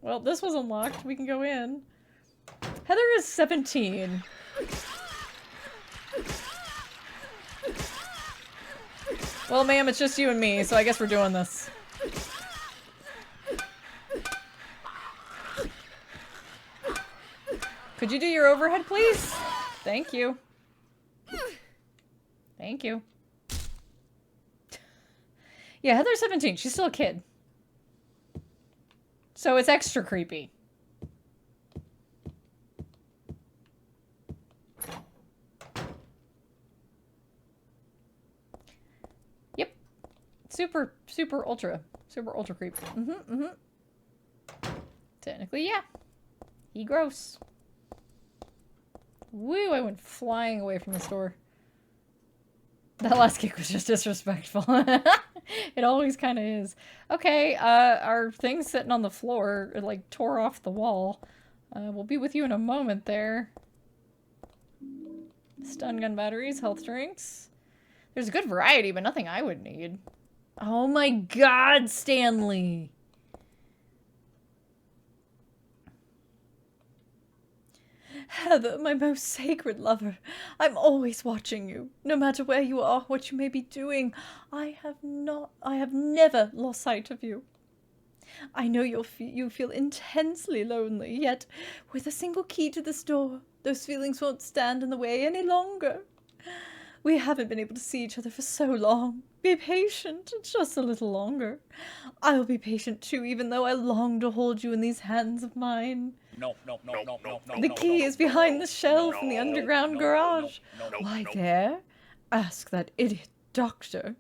Well, this was unlocked. We can go in. Heather is 17. Well, ma'am, it's just you and me, so I guess we're doing this. Could you do your overhead, please? Thank you. Thank you. Yeah, Heather's 17. She's still a kid. So it's extra creepy. Yep. Super ultra creep. Technically, yeah. He gross. Woo, I went flying away from the store. That last kick was just disrespectful. It always kind of is. Okay, our thing sitting on the floor, it, like, tore off the wall. We'll be with you in a moment there. Stun gun batteries, health drinks. There's a good variety, but nothing I would need. Oh my god, Stanley! Heather, my most sacred lover, I'm always watching you. No matter where you are, what you may be doing, I have never lost sight of you. I know you feel intensely lonely, yet with a single key to this door, those feelings won't stand in the way any longer. We haven't been able to see each other for so long. Be patient, just a little longer. I'll be patient too, even though I long to hold you in these hands of mine. No. The key is behind the shelf in the underground garage. Why there? Ask that idiot doctor.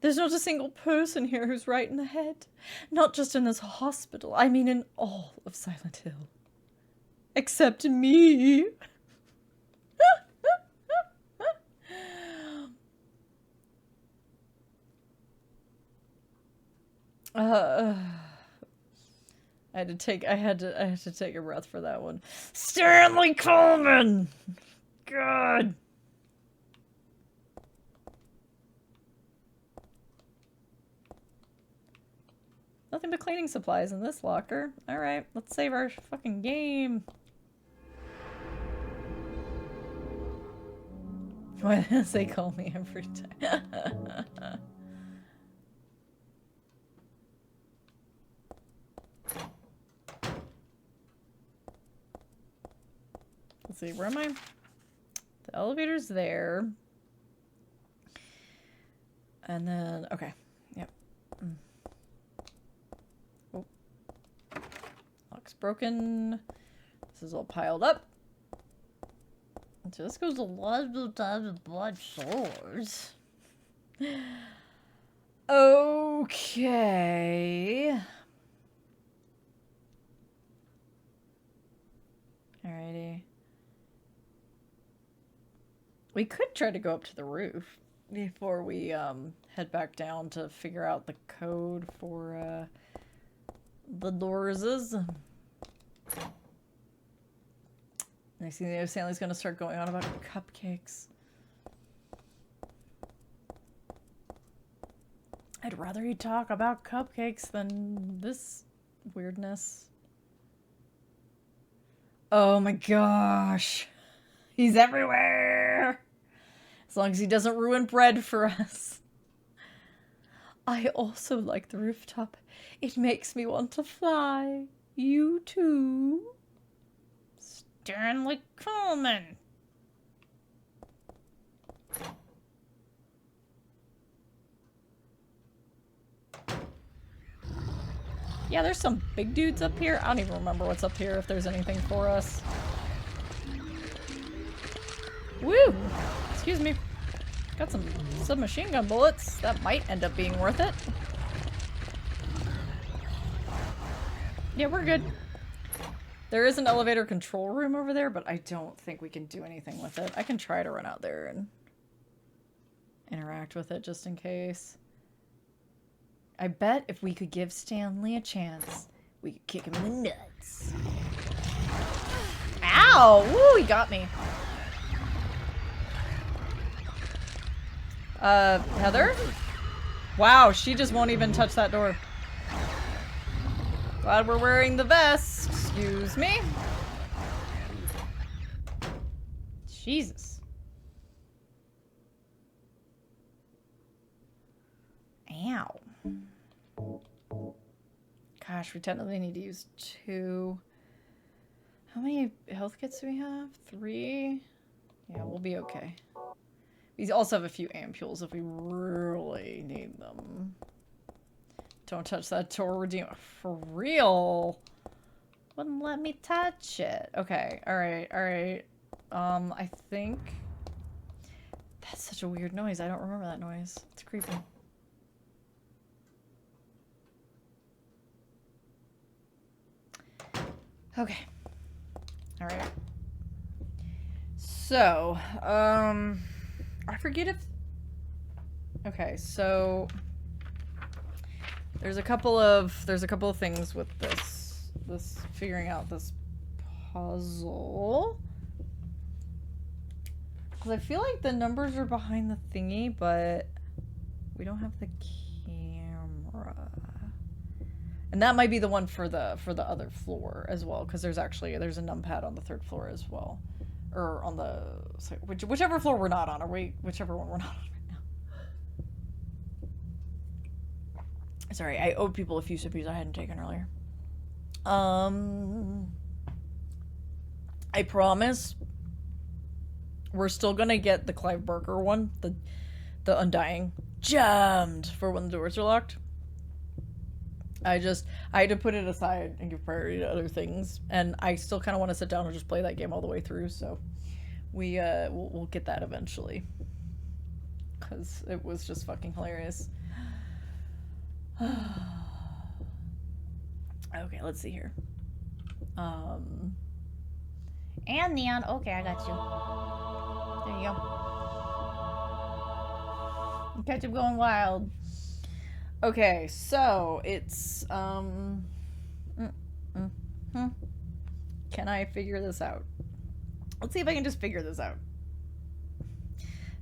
There's not a single person here who's right in the head. Not just in this hospital, I mean in all of Silent Hill. Except me. I had to take a breath for that one. Stanley Coleman! God! Nothing but cleaning supplies in this locker. Alright, let's save our fucking game. Why does they call me every time? Let's see, where am I? The elevator's there. And then, okay. Yep. Oh. Lock's broken. This is all piled up. So this goes a lot of times with blood sores. Okay. Alrighty. We could try to go up to the roof before we head back down to figure out the code for the doors. Next thing you know, Stanley's gonna start going on about cupcakes. I'd rather he talk about cupcakes than this weirdness. Oh my gosh. He's everywhere! As long as he doesn't ruin bread for us. I also like the rooftop. It makes me want to fly. You too? Stanley Coleman. Yeah, there's some big dudes up here. I don't even remember what's up here, if there's anything for us. Woo! Excuse me. Got some submachine gun bullets. That might end up being worth it. Yeah, we're good. There is an elevator control room over there, but I don't think we can do anything with it. I can try to run out there and interact with it just in case. I bet if we could give Stanley a chance, we could kick him in the nuts. Ow! Woo, he got me. Heather? Wow, she just won't even touch that door. Glad we're wearing the vest. Excuse me. Jesus. Ow. Gosh, we technically need to use 2. How many health kits do we have? 3? Yeah, we'll be okay. We also have a few ampules if we really need them. Don't touch that door, Redeemer. For real? Wouldn't let me touch it. Okay, alright, alright. I think... That's such a weird noise. I don't remember that noise. It's creepy. Okay. Alright. So, I forget if... Okay, so... There's a couple of things with this figuring out this puzzle. Because I feel like the numbers are behind the thingy, but we don't have the camera. And that might be the one for the other floor as well, because there's a numpad on the 3rd floor as well. Or on the... whichever floor we're not on, or whichever one we're not on right now. Sorry, I owed people a few sippies I hadn't taken earlier. I promise we're still gonna get the Clive Barker one, the Undying, jammed for when the doors are locked. I had to put it aside and give priority to other things, and I still kind of want to sit down and just play that game all the way through, so we'll get that eventually, because it was just fucking hilarious. Okay, let's see here. And Neon. Okay, I got you. There you go. Catch him going wild. Okay, so it's can I figure this out? Let's see if I can just figure this out.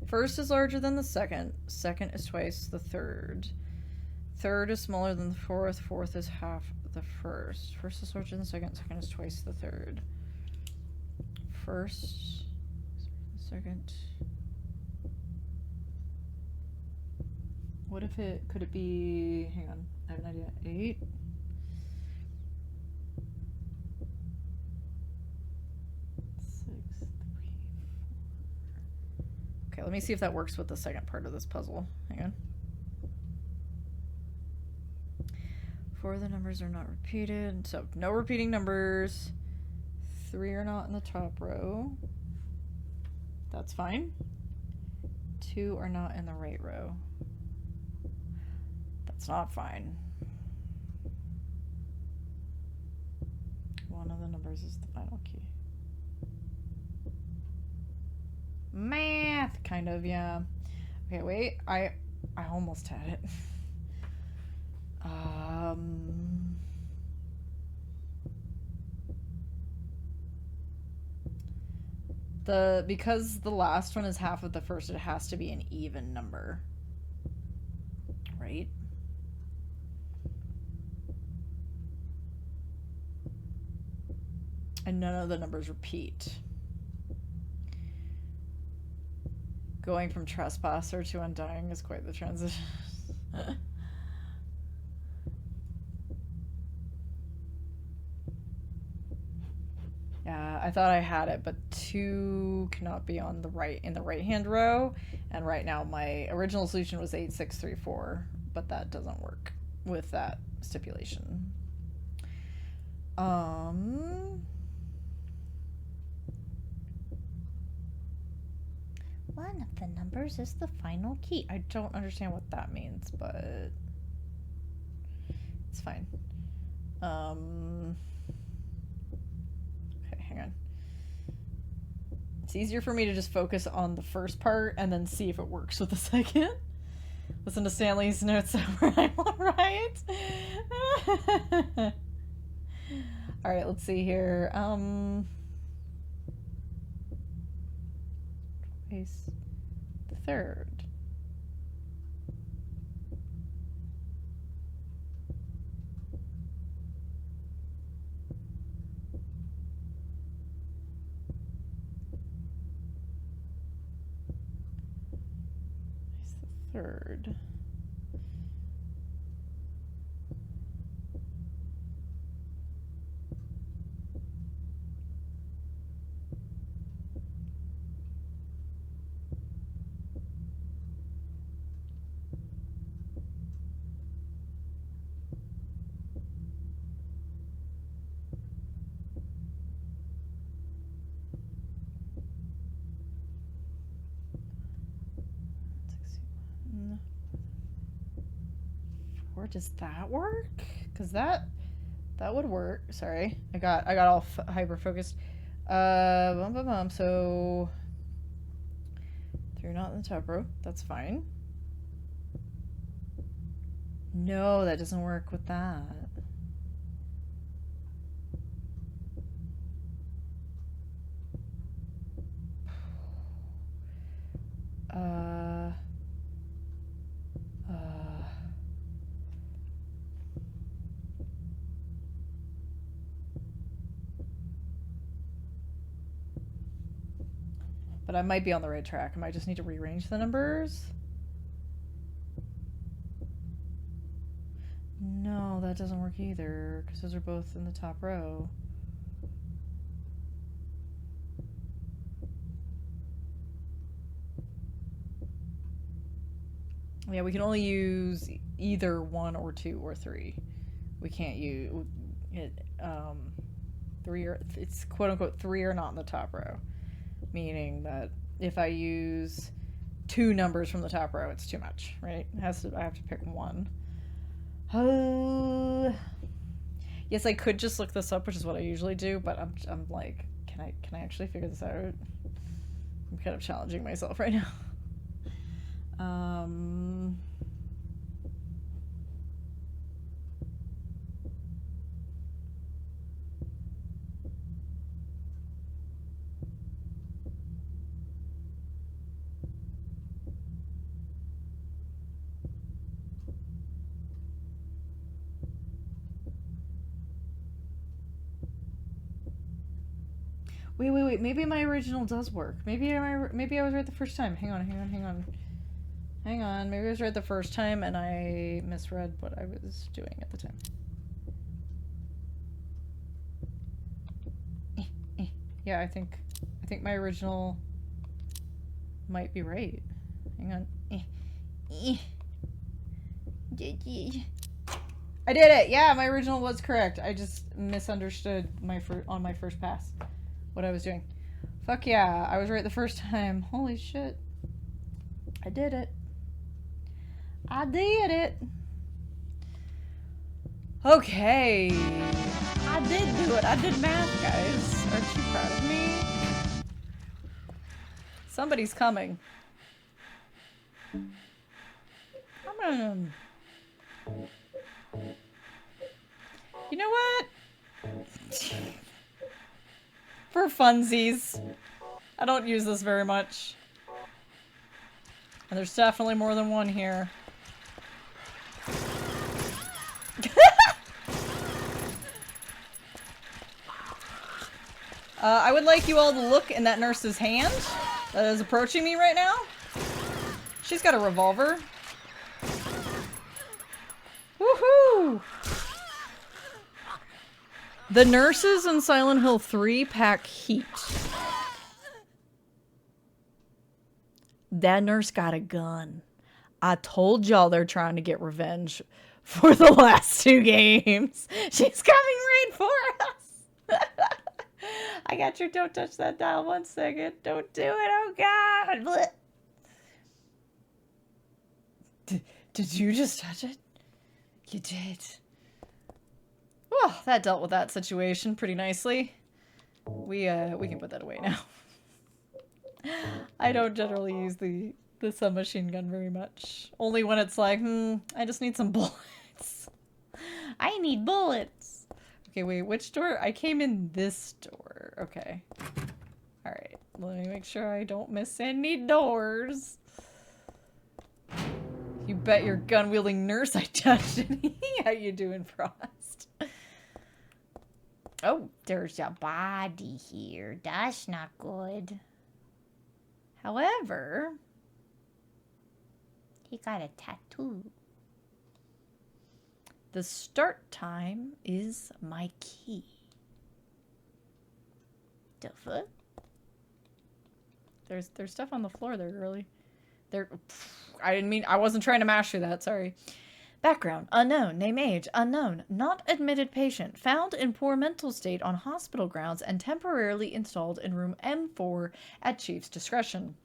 1st is larger than the 2nd. 2nd is twice the 3rd. 3rd is smaller than the 4th. 4th is half the 1st. 1st is larger than the 2nd. 2nd is twice the 3rd. 1st, 2nd. What if could it be, hang on, I have an idea. 8? 6, 3, 4. Okay, let me see if that works with the second part of this puzzle. Hang on. 4 of the numbers are not repeated, so no repeating numbers. 3 are not in the top row. That's fine. 2 are not in the right row. That's not fine. 1 of the numbers is the final key. Math, kind of, yeah. Okay, wait. I almost had it. Because the last one is half of the first, it has to be an even number. Right? And none of the numbers repeat. Going from trespasser to undying is quite the transition. Yeah, I thought I had it, but 2 cannot be on the in the right-hand row. And right now my original solution was 8, 6, 3, 4, but that doesn't work with that stipulation. One of the numbers is the final key. I don't understand what that means, but it's fine. Okay, hang on. It's easier for me to just focus on the first part and then see if it works with the second. Listen to Stanley's notes where I'm all right. All right, let's see here. Twice the 3rd. 3rd. Or does that work? Because that would work. Sorry, I got all hyper focused. So 3 not in the top row. That's fine. No, that doesn't work with that. But I might be on the right track. I might just need to rearrange the numbers. No, that doesn't work either, because those are both in the top row. Yeah, we can only use either 1 or 2 or 3. We can't use it. 3 or it's quote unquote 3 are not in the top row, meaning that if I use 2 numbers from the top row, it's too much, right? I have to pick 1. Yes, I could just look this up, which is what I usually do, but I'm like, can I actually figure this out? I'm kind of challenging myself right now. Wait. Maybe my original does work. Maybe I was right the first time. Hang on. Maybe I was right the first time and I misread what I was doing at the time. Yeah, I think my original might be right. Hang on. I did it! Yeah, my original was correct. I just misunderstood on my first pass what I was doing. Fuck yeah, I was right the first time. Holy shit. I did it. I did it. Okay. I did do it. I did math, guys. Aren't you proud of me? Somebody's coming. Come on. You know what? For funsies. I don't use this very much. And there's definitely more than one here. I would like you all to look in that nurse's hand that is approaching me right now. She's got a revolver. Woohoo! The nurses in Silent Hill 3 pack heat. That nurse got a gun. I told y'all they're trying to get revenge for the last 2 games. She's coming right for us. I got your don't touch that dial 1 second. Don't do it. Oh God. Did you just touch it? You did. Well, that dealt with that situation pretty nicely. We can put that away now. I don't generally use the submachine gun very much. Only when it's like, I just need some bullets. I need bullets. Okay, wait, which door? I came in this door. Okay. Alright, let me make sure I don't miss any doors. You bet your gun-wielding nurse I touched it. How you doing, Frost? Oh, there's a body here. That's not good. However, He got a tattoo. The start time is my key. The fuck? There's stuff on the floor there, girly. I wasn't trying to mash through that, sorry. Background, unknown. Name, age, unknown. Not admitted patient. Found in poor mental state on hospital grounds and temporarily installed in room M4 at chief's discretion.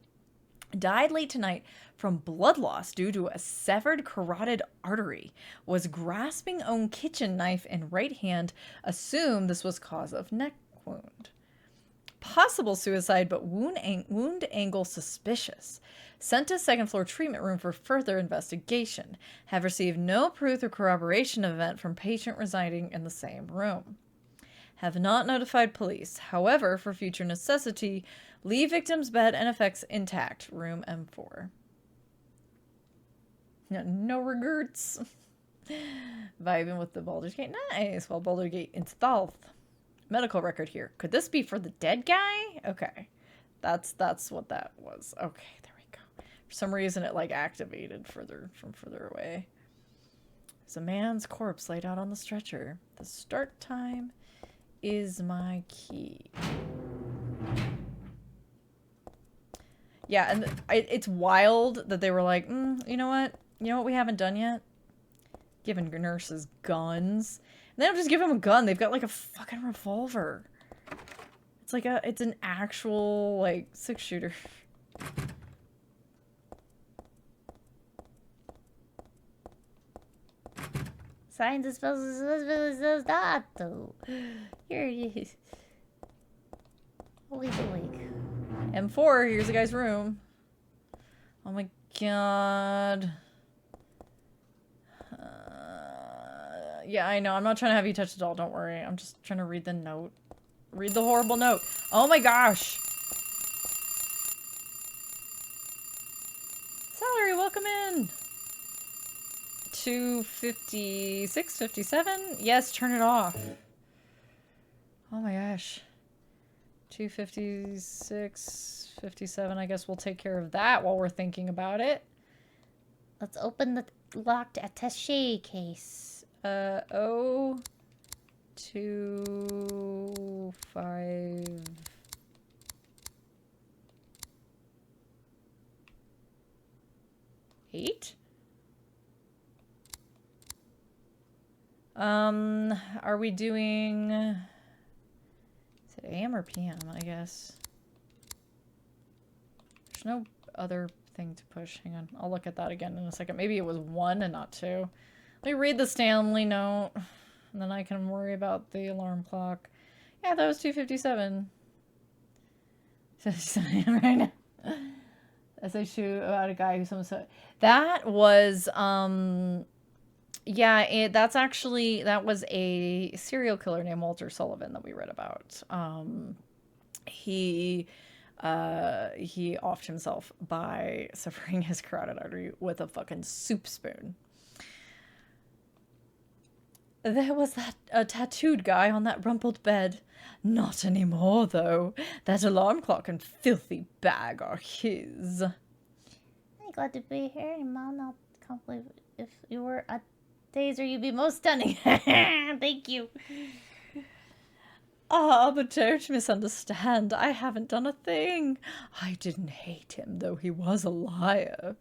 Died late tonight from blood loss due to a severed carotid artery. Was grasping own kitchen knife in right hand. Assumed this was cause of neck wound. Possible suicide, but wound angle suspicious. Sent to second floor treatment room for further investigation. Have received no proof or corroboration of event from patient residing in the same room. Have not notified police. However, for future necessity, leave victim's bed and effects intact. Room M4. No regrets. Vibing with the Baldur's Gate. Nice. Well, Baldur's Gate installed. Medical record here. Could this be for the dead guy? Okay. That's what that was. Okay, there we go. For some reason it like activated further away. There's a man's corpse laid out on the stretcher. The start time is my key. Yeah, and it's wild that they were like, you know what? You know what we haven't done yet? Giving nurses guns. And they don't just give them a gun. They've got like a fucking revolver. It's an actual like 6-shooter. Signs is dato. Here it is. Holy boy. M4, here's the guy's room. Oh my god. Yeah, I know. I'm not trying to have you touch the doll. Don't worry. I'm just trying to read the note. Read the horrible note. Oh my gosh. Salary, welcome in. 256, 57? Yes, turn it off. Oh my gosh. 256, 57. I guess we'll take care of that while we're thinking about it. Let's open the locked attaché case. 0, 2, 5. Eight? Are we doing... Is it AM or PM, I guess? There's no other thing to push. Hang on. I'll look at that again in a second. Maybe it was 1 and not 2. Let me read the Stanley note, and then I can worry about the alarm clock. Yeah, that was 2:57. 57 right now. As I shoot about a guy who someone said that was yeah, that was a serial killer named Walter Sullivan that we read about. He offed himself by severing his carotid artery with a fucking soup spoon. There was a tattooed guy on that rumpled bed. Not anymore, though. That alarm clock and filthy bag are his. I'm glad to be here, Mom. I can't believe if you were a taser, you'd be most stunning. Thank you. Ah, but don't misunderstand. I haven't done a thing. I didn't hate him, though he was a liar.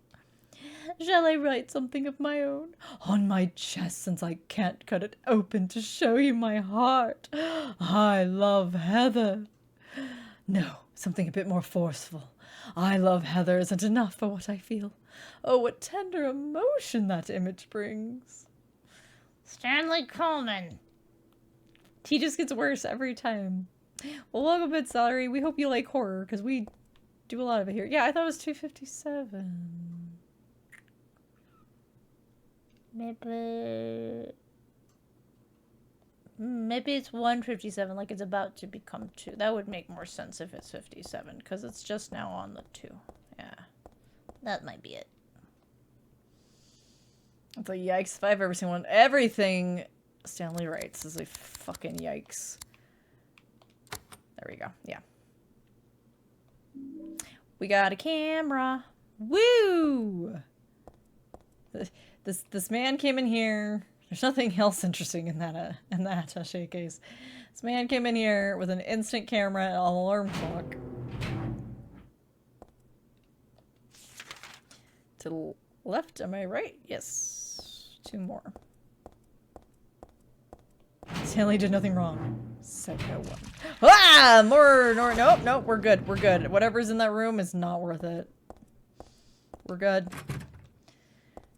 Shall I write something of my own? On my chest, since I can't cut it open to show you my heart. I love Heather. No, something a bit more forceful. I love Heather isn't enough for what I feel. Oh, what tender emotion that image brings. Stanley Coleman. He just gets worse every time. Well, welcome to Salary. We hope you like horror, because we do a lot of it here. Yeah, I thought it was 257. Maybe it's 157, like it's about to become 2. That would make more sense if it's 57, because it's just now on the 2. Yeah, that might be it. It's like, yikes, if I've ever seen one. Everything Stanley writes is a fucking yikes. There we go, yeah. We got a camera. Woo! This man came in here. There's nothing else interesting in that shade case. This man came in here with an instant camera and an alarm clock. To the left, am I right? Yes. 2 more. Stanley did nothing wrong. Said no one. Ah! Nope, we're good. We're good. Whatever's in that room is not worth it. We're good.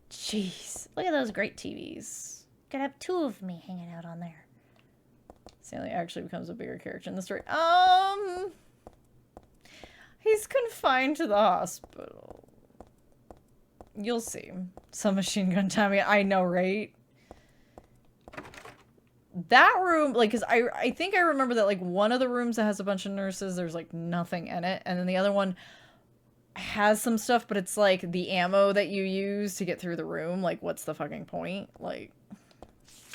Jeez. Look at those great TVs. Could have 2 of me hanging out on there. Stanley actually becomes a bigger character in the story. He's confined to the hospital. You'll see. Some machine gun timing. I know, right? That room, like, cause I think I remember that, like, one of the rooms that has a bunch of nurses, there's, like, nothing in it. And then the other one has some stuff, but it's, like, the ammo that you use to get through the room. Like, what's the fucking point? Like,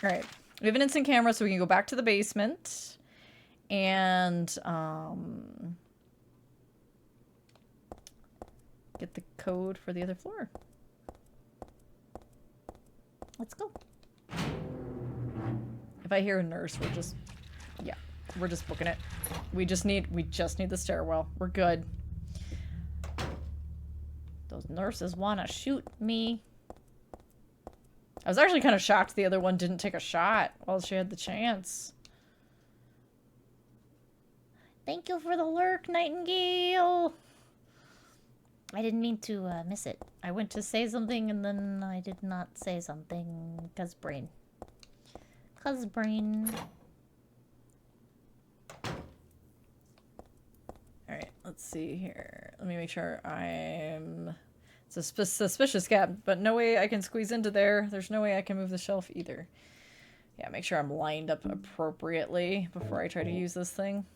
alright. We have an instant camera, so we can go back to the basement. And, get the code for the other floor. Let's go. If I hear a nurse, we're just booking it. We just need the stairwell. We're good. Those nurses want to shoot me. I was actually kind of shocked the other one didn't take a shot while she had the chance. Thank you for the lurk, Nightingale. I didn't mean to miss it. I went to say something and then I did not say something. 'Cause brain. 'Cause brain. Alright, let's see here. Let me make sure I'm... It's a suspicious gap, but no way I can squeeze into there. There's no way I can move the shelf either. Yeah, make sure I'm lined up appropriately before I try to use this thing.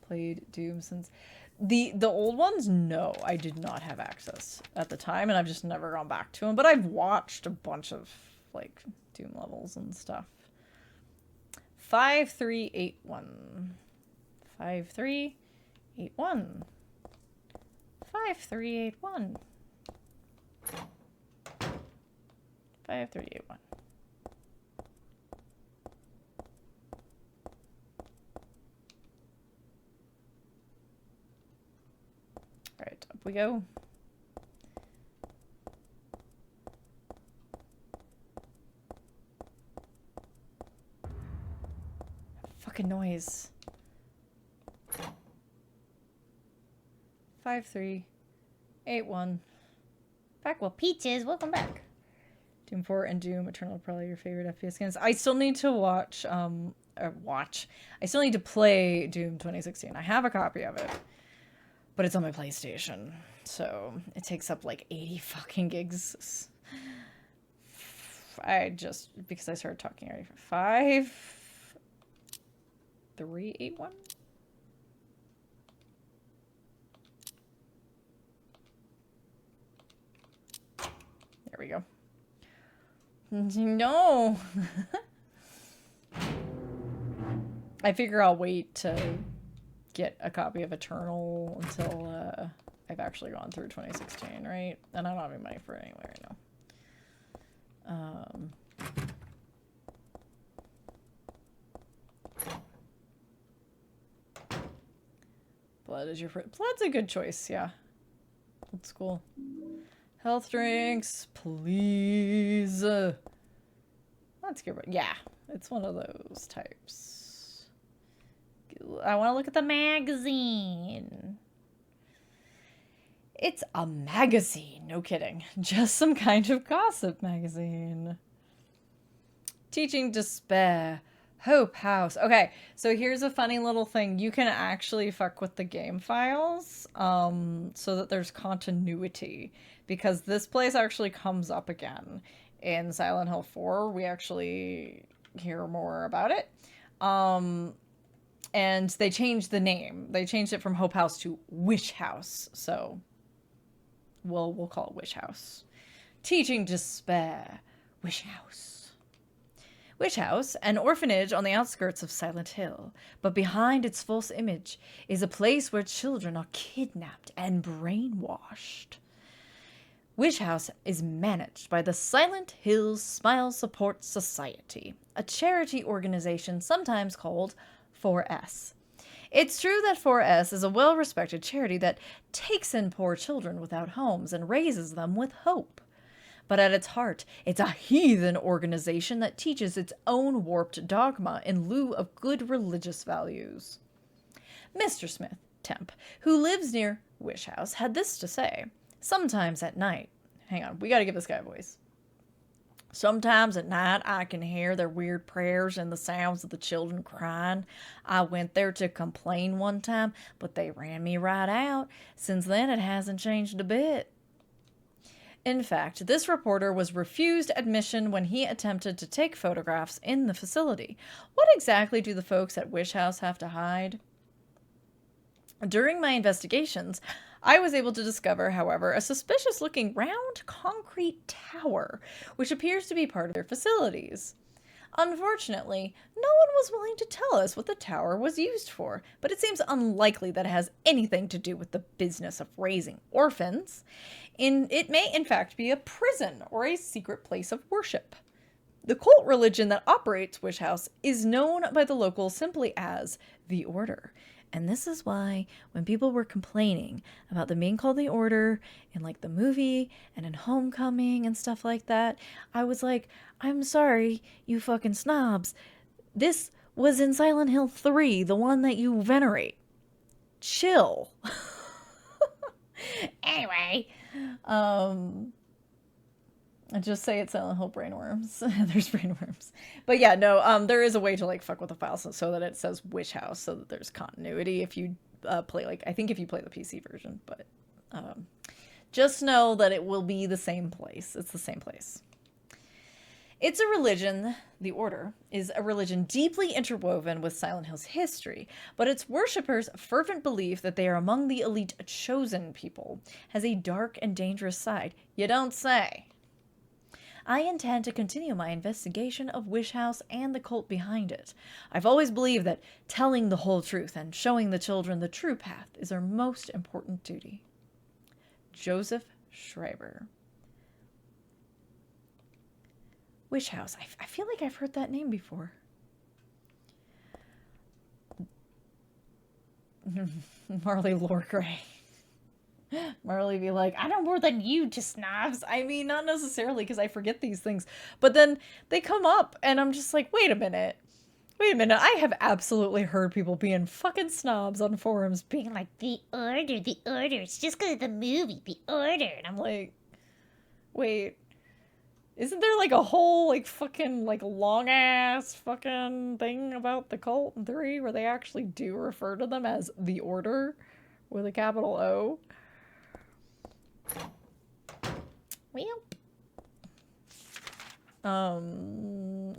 Played Doom since... The old ones, no, I did not have access at the time, and I've just never gone back to them. But I've watched a bunch of, like, Doom levels and stuff. 5381. 5381. 5381. 5381. Alright, up we go. Fucking noise. 5381. Back well, Peaches, welcome back. Doom 4 and Doom Eternal are probably your favorite FPS games. I still need to watch. I still need to play Doom 2016. I have a copy of it, but it's on my PlayStation, so it takes up like 80 fucking gigs. Because I started talking already. 5381. There we go. No. I figure I'll wait to get a copy of Eternal until I've actually gone through 2016, right? And I don't have any money for it anyway right now. Blood is your friend. Blood's a good choice, yeah. Old school. Health drinks, please. Let's get rid. Yeah, it's one of those types. I want to look at the magazine. It's a magazine, no kidding. Just some kind of gossip magazine. Teaching Despair. Hope House. Okay, so here's a funny little thing. You can actually fuck with the game files so that there's continuity. Because this place actually comes up again in Silent Hill 4. We actually hear more about it. And they changed the name. They changed it from Hope House to Wish House. So we'll call it Wish House. Teaching Despair. Wish House. Wish House, an orphanage on the outskirts of Silent Hill, but behind its false image is a place where children are kidnapped and brainwashed. Wish House is managed by the Silent Hills Smile Support Society, a charity organization sometimes called 4S. It's true that 4S is a well-respected charity that takes in poor children without homes and raises them with hope. But at its heart, it's a heathen organization that teaches its own warped dogma in lieu of good religious values. Mr. Smith, temp, who lives near Wish House, had this to say. Sometimes at night, hang on, we gotta give this guy a voice. Sometimes at night I can hear their weird prayers and the sounds of the children crying. I went there to complain one time, but they ran me right out. Since then it hasn't changed a bit. In fact, this reporter was refused admission when he attempted to take photographs in the facility. What exactly do the folks at Wish House have to hide? During my investigations, I was able to discover, however, a suspicious-looking round concrete tower, which appears to be part of their facilities. Unfortunately, no one was willing to tell us what the tower was used for, but it seems unlikely that it has anything to do with the business of raising orphans. It may, in fact, be a prison or a secret place of worship. The cult religion that operates Wish House is known by the locals simply as the Order. And this is why when people were complaining about them being called the Order in like the movie and in Homecoming and stuff like that, I was like, I'm sorry, you fucking snobs. This was in Silent Hill 3, the one that you venerate. Chill. Anyway. I just say it's Silent Hill brainworms. There's brainworms. But yeah, no, there is a way to like fuck with the files so that it says Wish House so that there's continuity if you play like, I think if you play the PC version, but just know that it will be the same place. It's the same place. It's a religion, the Order, is a religion deeply interwoven with Silent Hill's history, but its worshippers' fervent belief that they are among the elite chosen people has a dark and dangerous side. You don't say. I intend to continue my investigation of Wish House and the cult behind it. I've always believed that telling the whole truth and showing the children the true path is our most important duty. Joseph Schreiber. Wish House. I feel like I've heard that name before. marleygrey. Marley be like, I know more than you, just snobs. I mean, not necessarily because I forget these things. But then they come up and I'm just like, wait a minute. Wait a minute. I have absolutely heard people being fucking snobs on forums being like, The Order, the Order. It's just because of the movie, the Order. And I'm like, wait. Isn't there like a whole like fucking like long ass fucking thing about the cult in 3 where they actually do refer to them as the Order with a capital O? Well.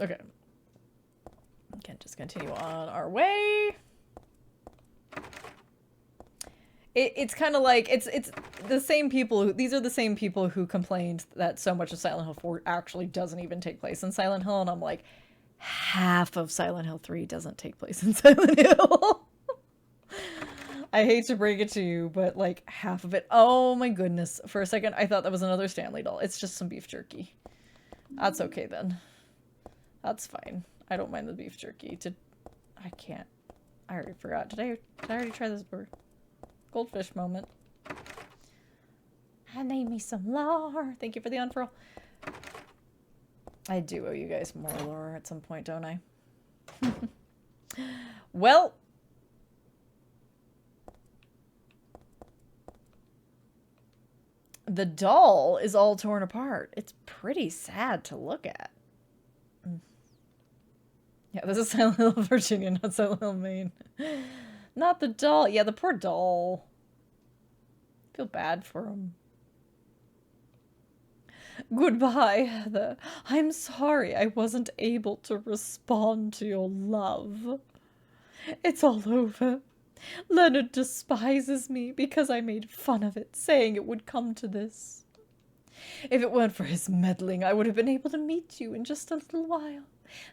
Okay. We can just continue on our way. It's kind of like, it's the same people who, these are the same people who complained that so much of Silent Hill 4 actually doesn't even take place in Silent Hill, and I'm like, half of Silent Hill 3 doesn't take place in Silent Hill. I hate to break it to you, but like half of it. Oh my goodness. For a second, I thought that was another Stanley doll. It's just some beef jerky. That's okay then. That's fine. I don't mind the beef jerky. I can't. I already forgot. Did I already try this before? Goldfish moment. I need me some lore. Thank you for the unfurl. I do owe you guys more lore at some point, don't I? Well. The doll is all torn apart. It's pretty sad to look at. Yeah, this is Silent Hill, Virginia, not Silent Hill, Maine. Not the doll. Yeah, the poor doll. I feel bad for him. Goodbye, Heather. I'm sorry I wasn't able to respond to your love. It's all over. Leonard despises me because I made fun of it, saying it would come to this. If it weren't for his meddling, I would have been able to meet you in just a little while.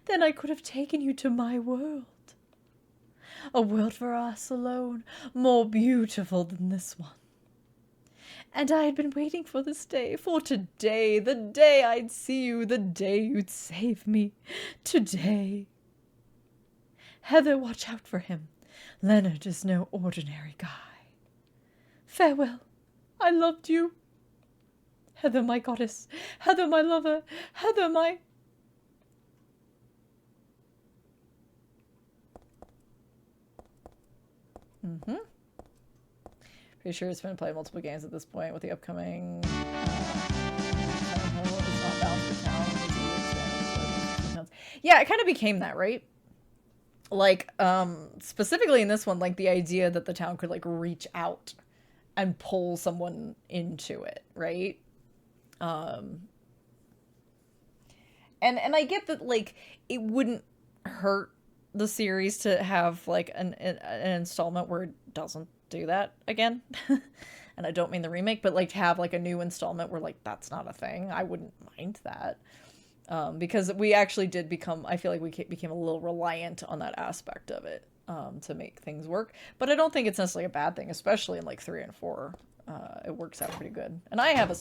Then I could have taken you to my world. A world for us alone, more beautiful than this one. And I had been waiting for this day, for today, the day I'd see you, the day you'd save me. Today. Heather, watch out for him. Leonard is no ordinary guy. Farewell. I loved you. Heather, my goddess. Heather, my lover. Heather, my... Pretty sure it's been playing multiple games at this point with the upcoming... Yeah, it kind of became that, right? Like, specifically in this one, like, the idea that the town could, like, reach out and pull someone into it, right? And I get that, like, it wouldn't hurt the series to have, like, an installment where it doesn't do that again. And I don't mean the remake, but, like, to have, like, a new installment where, like, that's not a thing. I wouldn't mind that. Because we actually did become, I feel like we became a little reliant on that aspect of it, to make things work. But I don't think it's necessarily a bad thing, especially in, like, 3 and 4. It works out pretty good. And I have a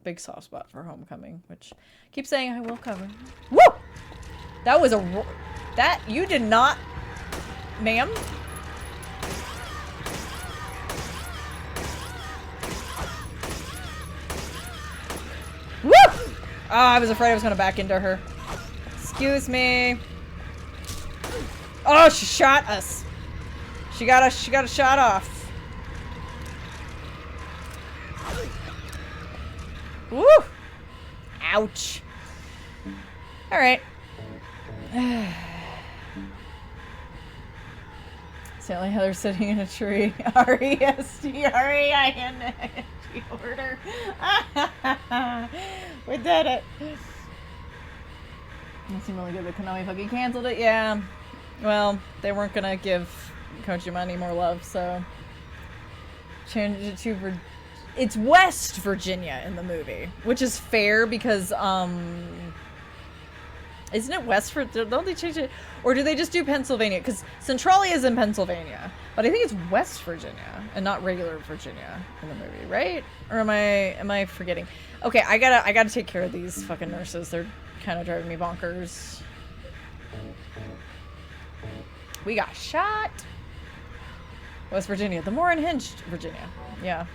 big soft spot for Homecoming, which I keep saying I will cover. Woo! That was that, you did not, ma'am. Woo! Oh, I was afraid I was gonna back into her. Excuse me. Oh, she shot us. She got a shot off. Woo! Ouch. All right. Sally Heather sitting in a tree. R-E-S-T-R-E-I-N-G order. We did it. That seemed really good that Konami fucking canceled it. Yeah. Well, they weren't gonna give Kojima any more love, so changed it to it's West Virginia in the movie, which is fair because isn't it West Virginia? Don't they change it? Or do they just do Pennsylvania? Because Centralia is in Pennsylvania. But I think it's West Virginia and not regular Virginia in the movie, right? Or am I forgetting? Okay, I gotta take care of these fucking nurses. They're kind of driving me bonkers. We got shot. West Virginia. The more unhinged Virginia. Yeah.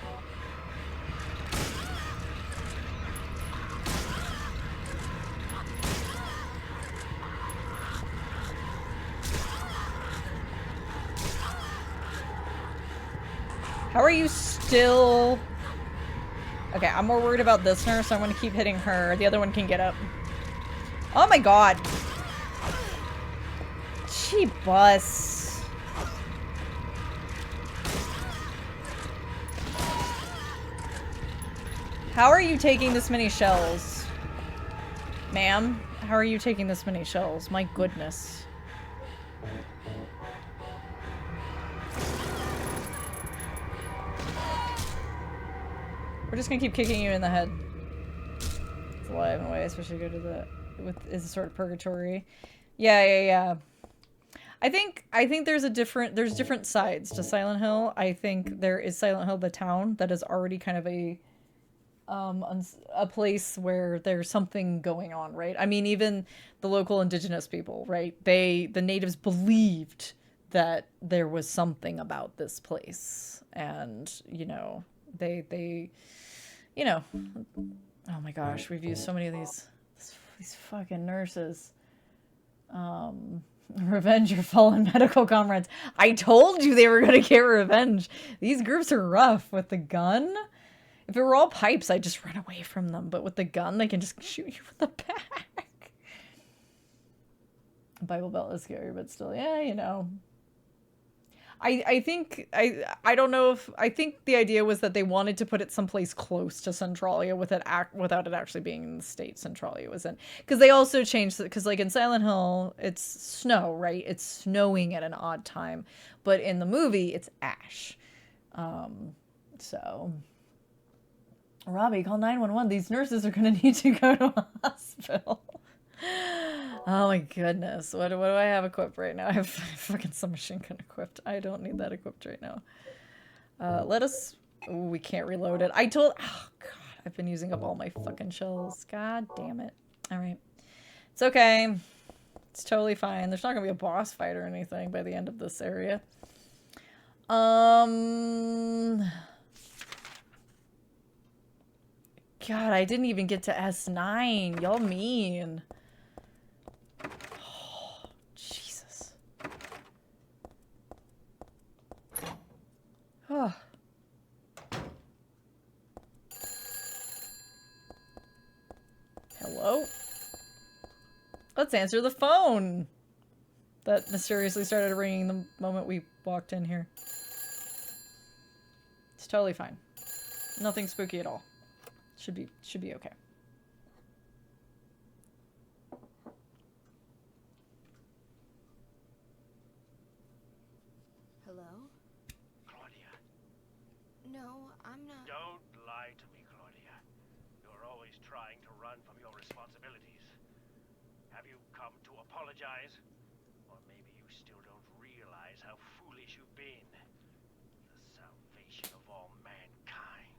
How are you still... Okay, I'm more worried about this nurse, so I'm going to keep hitting her. The other one can get up. Oh my god. Gee, bus. How are you taking this many shells? Ma'am, how are you taking this many shells? My goodness. We're just gonna keep kicking you in the head. It's alive in a way, especially go to the is a sort of purgatory. Yeah. I think there's different sides to Silent Hill. I think there is Silent Hill the town that is already kind of a place where there's something going on, right? I mean, even the local indigenous people, right? The natives believed that there was something about this place, and they oh my gosh, we've used so many of these fucking nurses. Revenge your fallen medical comrades. I told you they were gonna get revenge. These groups are rough. With the gun, if it were all pipes, I'd just run away from them, but with the gun they can just shoot you in the back. Bible Belt is scary, but still, yeah, I think I don't know if I think the idea was that they wanted to put it someplace close to Centralia without it actually being in the state Centralia was in, because they also changed it, because like in Silent Hill it's snow, right? It's snowing at an odd time, but in the movie it's ash. So Robbie, call 911. These nurses are gonna need to go to a hospital. Oh my goodness. What do I have equipped right now? I have fucking submachine gun equipped. I don't need that equipped right now. Let us... Ooh, we can't reload it. I told... Oh god, I've been using up all my fucking shells. God damn it. Alright. It's okay. It's totally fine. There's not gonna be a boss fight or anything by the end of this area. God, I didn't even get to S9. Y'all mean. Oh, Jesus. Oh. Hello? Let's answer the phone. That mysteriously started ringing the moment we walked in here. It's totally fine. Nothing spooky at all. Should be okay. Hello? Claudia. No, I'm not. Don't lie to me, Claudia. You're always trying to run from your responsibilities. Have you come to apologize? Or maybe you still don't realize how foolish you've been. The salvation of all mankind.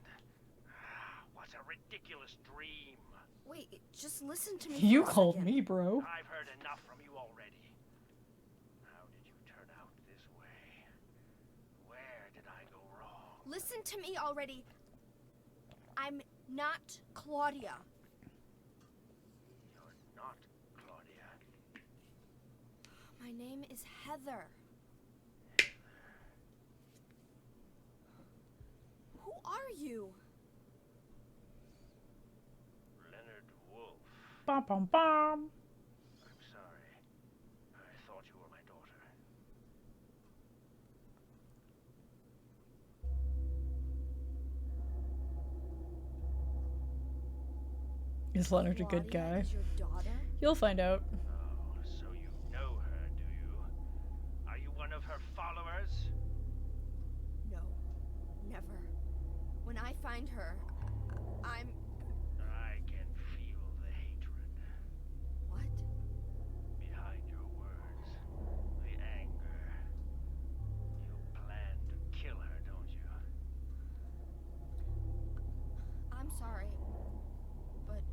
What a ridiculous dream. Wait, just listen to me. You for a called second. me, bro. I've heard enough from you already. How did you turn out this way? Where did I go wrong? Listen to me already. I'm not Claudia. You're not Claudia. My name is Heather. Who are you? Leonard Wolf. Bum bum bum. I'm sorry. I thought you were my daughter. Is Leonard a good Claudia guy? is your daughter? You'll find out. Oh, so you know her, do you? Are you one of her followers? No, never. When I find her, I'm... I can feel the hatred What? behind your words. The anger. You plan to kill her, don't you? I'm sorry, but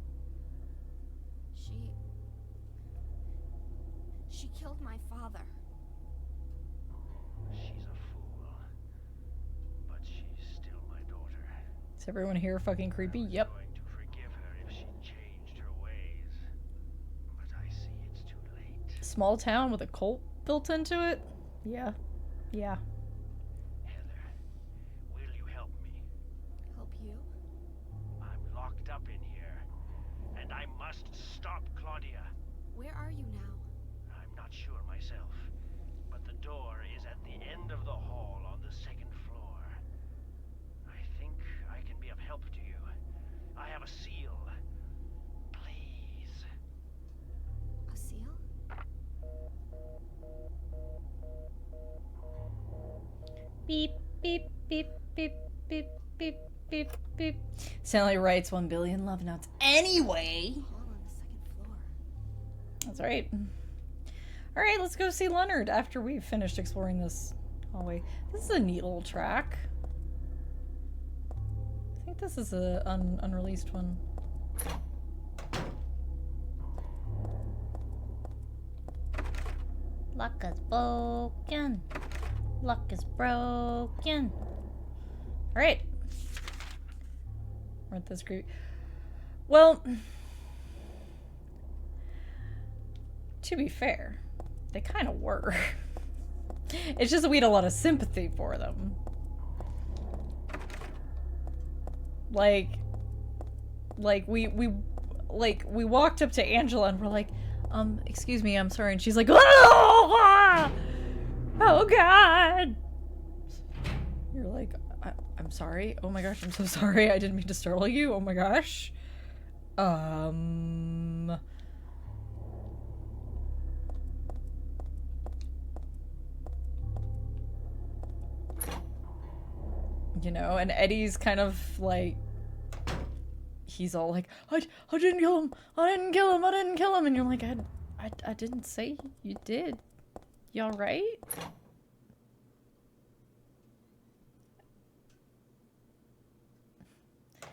she killed my father. She's a fool. But she's still my daughter. Is everyone here fucking creepy? Yep. I was going to forgive her if she changed her ways. But I see it's too late. Small town with a cult built into it? Yeah. Yeah. Heather, will you help me? Help you? I'm locked up in here, and I must stop Claudia. Where are you now? I'm not sure myself, but the door is at the end of the hall on the second floor. I think I can be of help to you. I have a seal. Please. A seal? Beep, beep, beep, beep, beep, beep, beep, beep. Stanley writes 1 billion love notes. Anyway. Hall on the second floor. That's right. Alright, let's go see Leonard after we've finished exploring this hallway. This is a neat little track. I think this is a unreleased one. Luck is broken. Luck is broken. Alright. We're at this creepy. Well, to be fair, they kind of were. It's just that we had a lot of sympathy for them. Like we walked up to Angela and we're like, excuse me, I'm sorry, and she's like, oh god. You're like, I'm sorry. Oh my gosh, I'm so sorry. I didn't mean to startle you. Oh my gosh. You know, and Eddie's kind of like, he's all like, I didn't kill him. I didn't kill him. I didn't kill him. And you're like, I didn't say you did. You all right?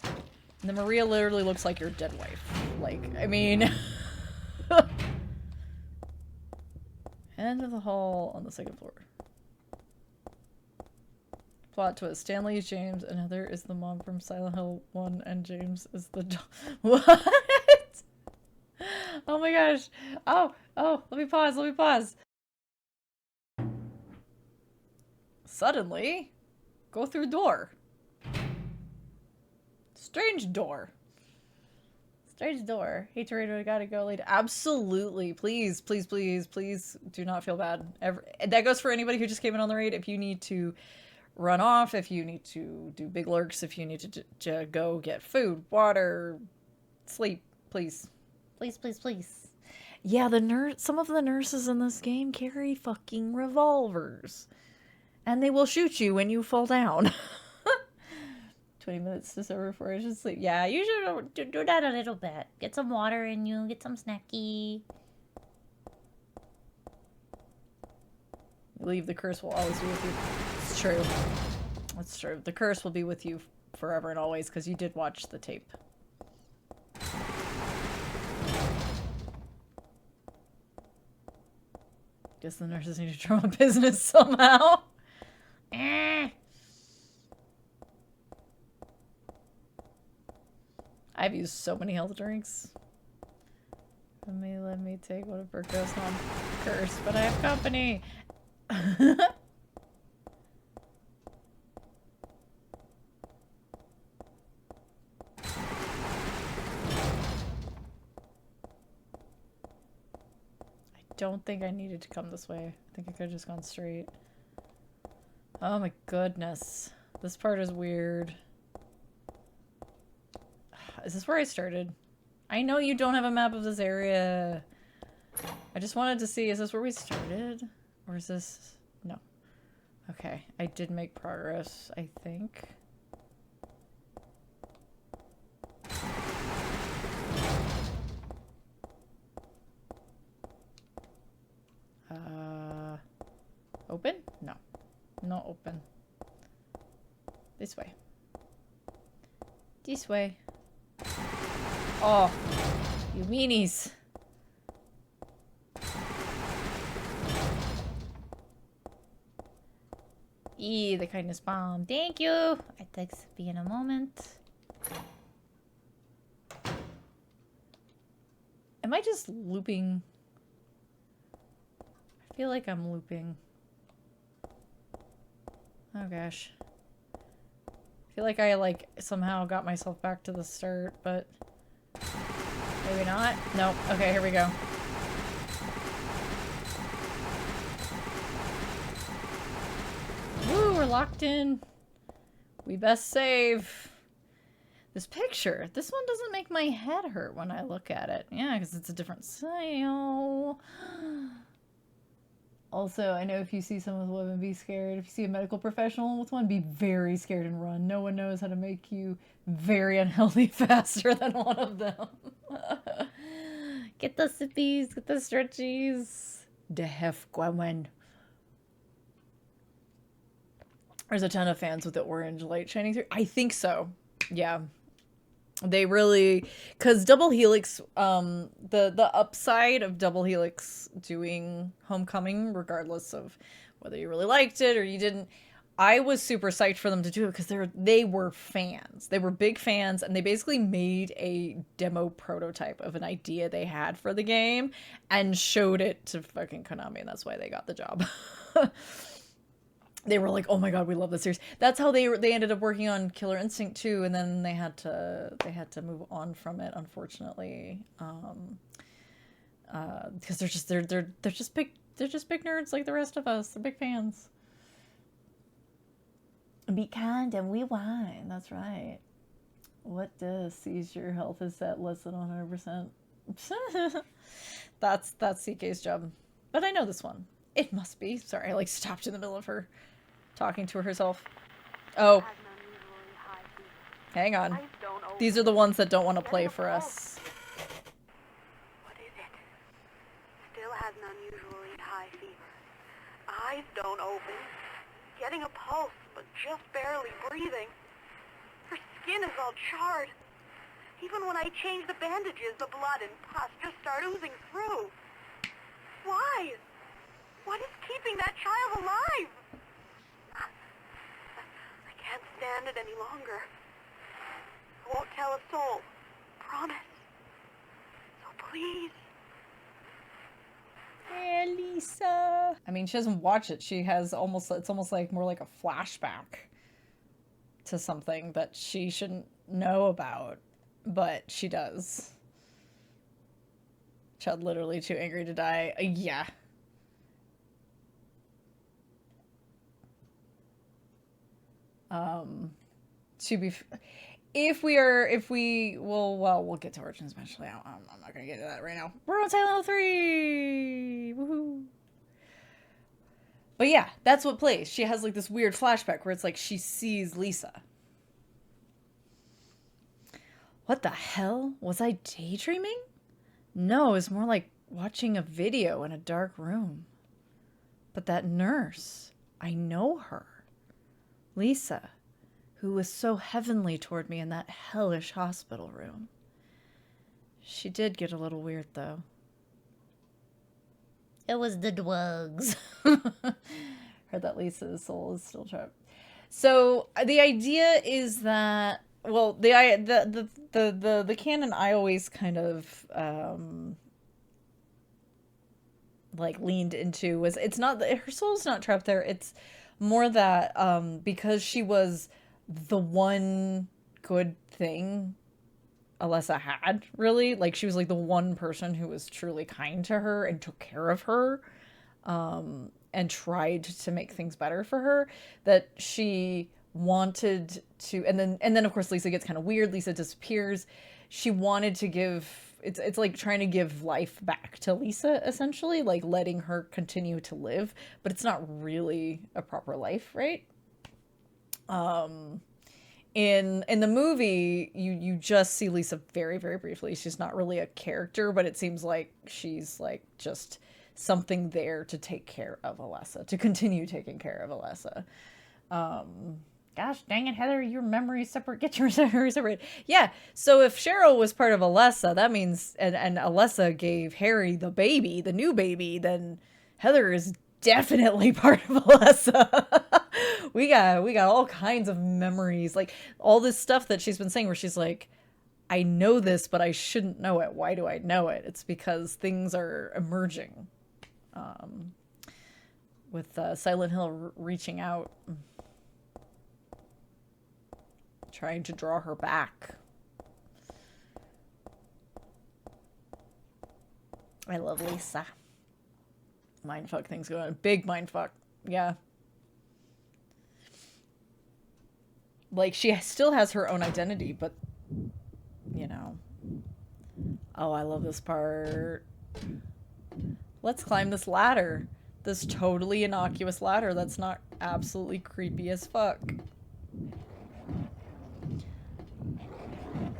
And then Maria literally looks like your dead wife. Like, I mean... End of the hall on the second floor. Plot twist. Stanley is James, and Heather is the mom from Silent Hill 1, and James is the dog. What? Oh my gosh. Oh, let me pause. Suddenly, go through door. Strange door. Hate to read it, I gotta go later. Absolutely. Please do not feel bad. That goes for anybody who just came in on the raid. If you need to run off, if you need to do big lurks, if you need to go get food, water, sleep, please. Please. Yeah, some of the nurses in this game carry fucking revolvers. And they will shoot you when you fall down. 20 minutes to sober before I should sleep. Yeah, you should Do that a little bit. Get some water in you, get some snacky. Believe the curse will always be with you. It's true. That's true. The curse will be with you forever and always because you did watch the tape. Guess the nurses need to drum up business somehow. I've used so many health drinks. Let me take one of her ghost on curse, but I have company. Don't think I needed to come this way. I think I could have just gone straight. Oh my goodness. This part is weird. Is this where I started? I know you don't have a map of this area. I just wanted to see, is this where we started? Or is this... No. Okay, I did make progress, I think. Open? No. Not open. This way. This way. Oh, you meanies. The kindness bomb. Thank you. I think it'll be in a moment. Am I just looping? I feel like I'm looping. Oh gosh. I feel like I somehow got myself back to the start, but maybe not. Nope. Okay, here we go. Woo, we're locked in. We best save. This picture. This one doesn't make my head hurt when I look at it. Yeah, because it's a different style. Also, I know if you see someone with a weapon, be scared. If you see a medical professional with one, be very scared and run. No one knows how to make you very unhealthy faster than one of them. Get the sippies, get the stretchies. The Hefquaman. There's a ton of fans with the orange light shining through. I think so. Yeah. They really, because Double Helix, the upside of Double Helix doing Homecoming, regardless of whether you really liked it or you didn't, I was super psyched for them to do it because they were fans. They were big fans, and they basically made a demo prototype of an idea they had for the game and showed it to fucking Konami, and that's why they got the job. They were like, "Oh my god, we love this series." That's how they ended up working on Killer Instinct 2, and then they had to move on from it, unfortunately, because they're just big nerds like the rest of us. They're big fans. Be kind and we whine. That's right. What does seizure health is at less than 100%? That's CK's job, but I know this one. It must be. Sorry, I stopped in the middle of her talking to herself. Oh. Hang on. Eyes don't open. These are the ones that don't want to play for us. What is it? Still has an unusually high fever. Eyes don't open. Getting a pulse, but just barely breathing. Her skin is all charred. Even when I change the bandages, the blood and pus just start oozing through. Why? What is keeping that child alive? I can't stand it any longer. I won't tell a soul. Promise. So please. Yeah, Lisa. I mean, she doesn't watch it. She has almost, it's almost like more like a flashback to something that she shouldn't know about, but she does. Child literally too angry to die. Yeah. To be, we'll get to Origins eventually. I'm not gonna get to that right now. We're on Silent Hill 3! Woohoo! But yeah, that's what plays. She has like this weird flashback where it's like she sees Lisa. What the hell? Was I daydreaming? No, it was more like watching a video in a dark room. But that nurse, I know her. Lisa, who was so heavenly toward me in that hellish hospital room. She did get a little weird, though. It was the drugs. Heard that Lisa's soul is still trapped. So the idea is that, well, the canon I always kind of like leaned into was, it's not that her soul's not trapped there. It's more that because she was the one good thing Alessa had, really, like she was like the one person who was truly kind to her and took care of her, and tried to make things better for her, that she wanted to, and then of course Lisa gets kind of weird. Lisa disappears. She wanted to give, it's like trying to give life back to Lisa, essentially, like letting her continue to live, but it's not really a proper life, right? In the movie, you just see Lisa very, very briefly. She's not really a character, but it seems like she's like just something there to take care of Alessa, to continue taking care of Alessa. Gosh dang it, Heather, your memory's separate. Get your memory separate. Yeah, so if Cheryl was part of Alessa, that means, and Alessa gave Harry the baby, the new baby, then Heather is definitely part of Alessa. we got all kinds of memories, like all this stuff that she's been saying where she's like, I know this, but I shouldn't know it. Why do I know it? It's because things are emerging. With Silent Hill reaching out, trying to draw her back. I love Lisa. Mindfuck things going on. Big mindfuck. Yeah. Like, she still has her own identity, but, you know. Oh, I love this part. Let's climb this ladder. This totally innocuous ladder that's not absolutely creepy as fuck.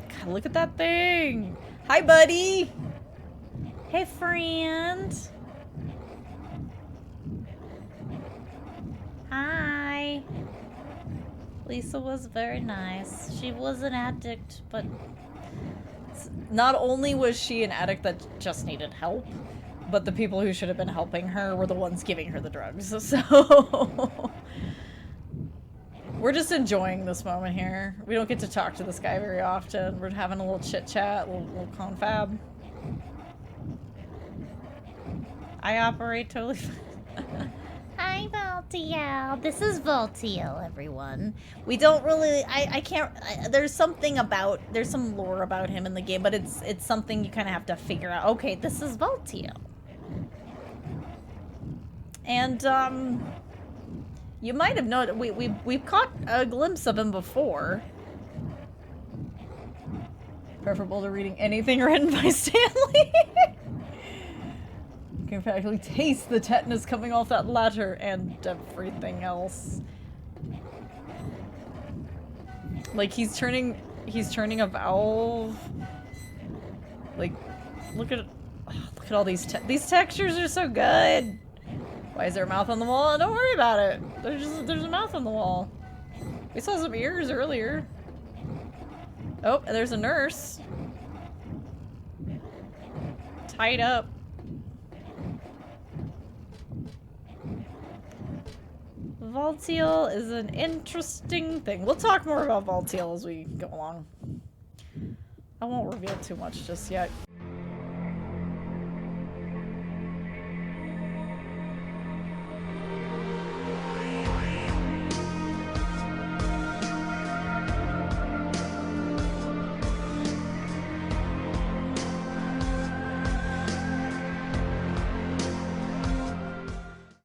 God, look at that thing. Hi, buddy. Hey, friend. Hi. Lisa was very nice. She was an addict, but not only was she an addict that just needed help, but the people who should have been helping her were the ones giving her the drugs. So we're just enjoying this moment here. We don't get to talk to this guy very often. We're having a little chit chat, a little confab. I operate totally fine. Hi, Voltiel. This is Voltiel, everyone. We don't really, I can't, there's something about, there's some lore about him in the game, but it's something you kind of have to figure out. Okay, this is Voltiel. And, you might have noticed, we've caught a glimpse of him before. Preferable to reading anything written by Stanley. You can practically taste the tetanus coming off that ladder and everything else. Like he's turning a valve. Like, look at all these textures are so good. Why is there a mouth on the wall? Don't worry about it. There's a mouth on the wall. We saw some ears earlier. Oh, and there's a nurse. Tied up. Voltiel is an interesting thing. We'll talk more about Voltiel as we go along. I won't reveal too much just yet.